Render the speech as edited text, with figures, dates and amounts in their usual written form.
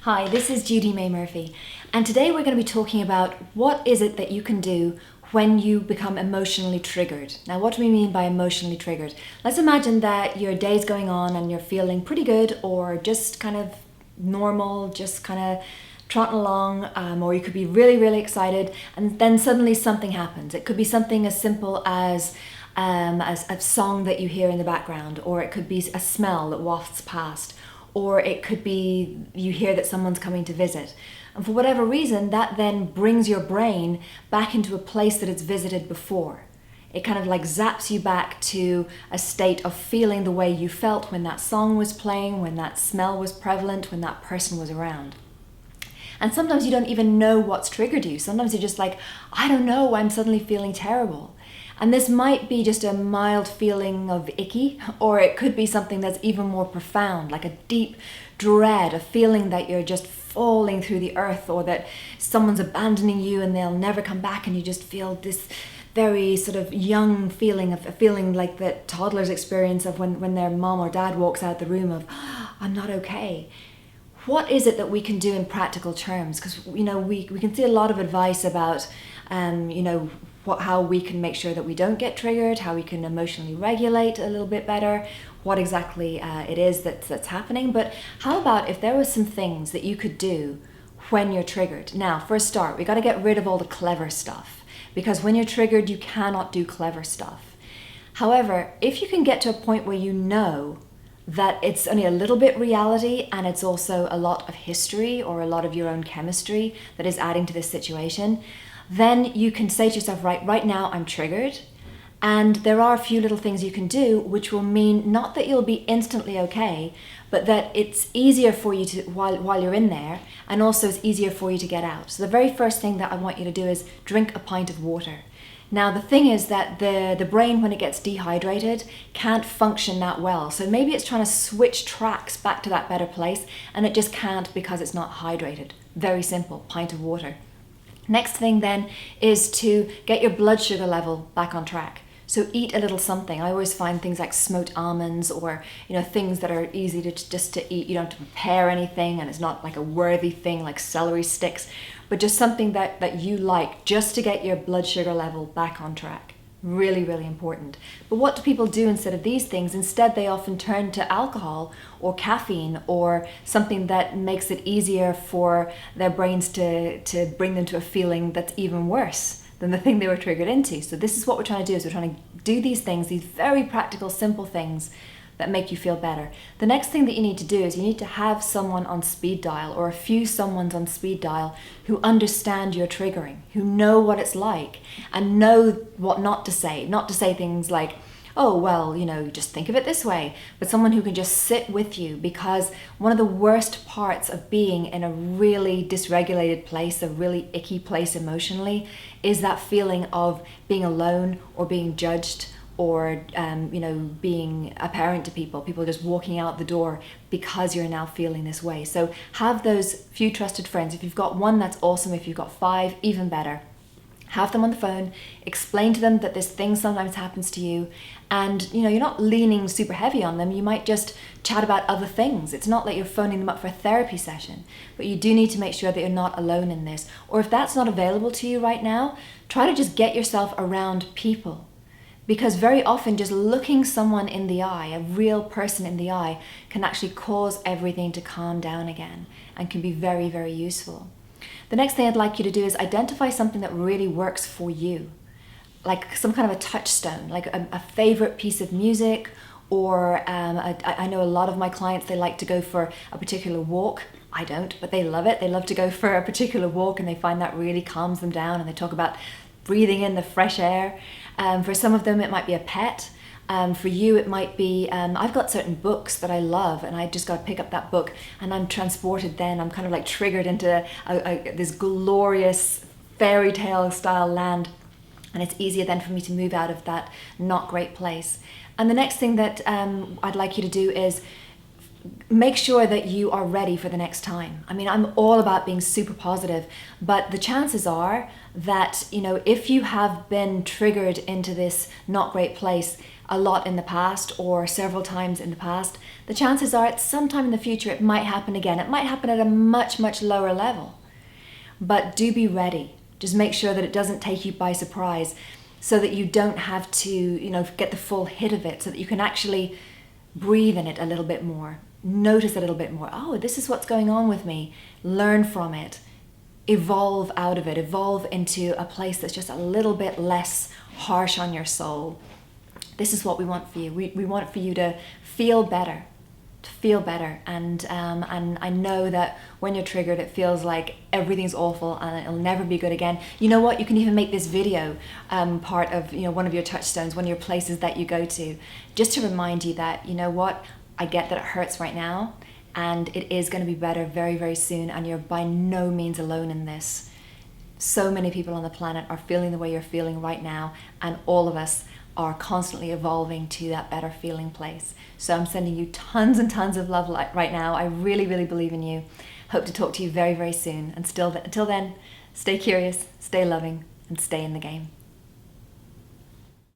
Hi, this is Judymay Murphy, and today we're going to be talking about what is it that you can do when you become emotionally triggered. Now, what do we mean by emotionally triggered? Let's imagine that your day's going on and you're feeling pretty good or just kind of normal, just kind of trotting along, or you could be really, really excited, and then suddenly something happens. It could be something as simple as a song that you hear in the background, or it could be a smell that wafts past, or it could be you hear that someone's coming to visit. And for whatever reason, that then brings your brain back into a place that it's visited before. It kind of like zaps you back to a state of feeling the way you felt when that song was playing, when that smell was prevalent, when that person was around. And sometimes you don't even know what's triggered you. Sometimes you're just like, I don't know, I'm suddenly feeling terrible. And this might be just a mild feeling of icky, or it could be something that's even more profound, like a deep dread, a feeling that you're just falling through the earth, or that someone's abandoning you and they'll never come back, and you just feel this very sort of young feeling, of a feeling like that toddlers experience of when their mom or dad walks out the room of, I'm not okay. What is it that we can do in practical terms? Because, we can see a lot of advice about, how we can make sure that we don't get triggered, how we can emotionally regulate a little bit better, what exactly it is that's happening. But how about if there were some things that you could do when you're triggered? Now, for a start, we got to get rid of all the clever stuff, because when you're triggered, you cannot do clever stuff. However, if you can get to a point where you know that it's only a little bit reality and it's also a lot of history or a lot of your own chemistry that is adding to this situation, then you can say to yourself, right now I'm triggered, and there are a few little things you can do which will mean not that you'll be instantly okay, but that it's easier for you to while you're in there, and also it's easier for you to get out. So the very first thing that I want you to do is drink a pint of water. Now, the thing is that the brain, when it gets dehydrated, can't function that well. So maybe it's trying to switch tracks back to that better place, and it just can't because it's not hydrated. Very simple, pint of water. Next thing then is to get your blood sugar level back on track. So eat a little something. I always find things like smoked almonds, or things that are easy to eat. You don't have to prepare anything, and it's not like a worthy thing like celery sticks, but just something that you like, just to get your blood sugar level back on track. Really, really important. But what do people do instead of these things? Instead, they often turn to alcohol or caffeine, or something that makes it easier for their brains to bring them to a feeling that's even worse than the thing they were triggered into. So this is what we're trying to do, is we're trying to do these things, these very practical, simple things that make you feel better. The next thing that you need to do is you need to have someone on speed dial, or a few someones on speed dial, who understand your triggering, who know what it's like and know what not to say. Not to say things like, oh, well, just think of it this way, but someone who can just sit with you, because one of the worst parts of being in a really dysregulated place, a really icky place emotionally, is that feeling of being alone or being judged, or being apparent to people just walking out the door because you're now feeling this way. So have those few trusted friends. If you've got one, that's awesome. If you've got 5, even better. Have them on the phone, explain to them that this thing sometimes happens to you, and you're not leaning super heavy on them. You might just chat about other things. It's not that you're phoning them up for a therapy session, but you do need to make sure that you're not alone in this. Or if that's not available to you right now, try to just get yourself around people. Because very often just looking someone in the eye, a real person in the eye, can actually cause everything to calm down again, and can be very, very useful. The next thing I'd like you to do is identify something that really works for you, like some kind of a touchstone, like a favorite piece of music, or I know a lot of my clients, they like to go for a particular walk. I don't, but they love it. They love to go for a particular walk, and they find that really calms them down, and they talk about breathing in the fresh air. For some of them, it might be a pet. For you, it might be, I've got certain books that I love, and I just got to pick up that book, and I'm transported then. I'm kind of like triggered into this glorious fairy tale style land, and it's easier then for me to move out of that not great place. And the next thing that I'd like you to do is make sure that you are ready for the next time. I mean, I'm all about being super positive, but the chances are that, if you have been triggered into this not great place a lot in the past or several times in the past, the chances are at some time in the future it might happen again. It might happen at a much, much lower level. But do be ready. Just make sure that it doesn't take you by surprise, so that you don't have to, get the full hit of it, so that you can actually breathe in it a little bit more. Notice a little bit more. Oh, this is what's going on with me. Learn from it. Evolve out of it. Evolve into a place that's just a little bit less harsh on your soul. This is what we want for you. We want for you to feel better. And I know that when you're triggered, it feels like everything's awful and it'll never be good again. You know what? You can even make this video part of one of your touchstones, one of your places that you go to, just to remind you that, I get that it hurts right now, and it is going to be better very, very soon, and you're by no means alone in this. So many people on the planet are feeling the way you're feeling right now, and all of us are constantly evolving to that better feeling place. So I'm sending you tons and tons of love right now. I really, really believe in you. Hope to talk to you very, very soon. And until then, stay curious, stay loving, and stay in the game.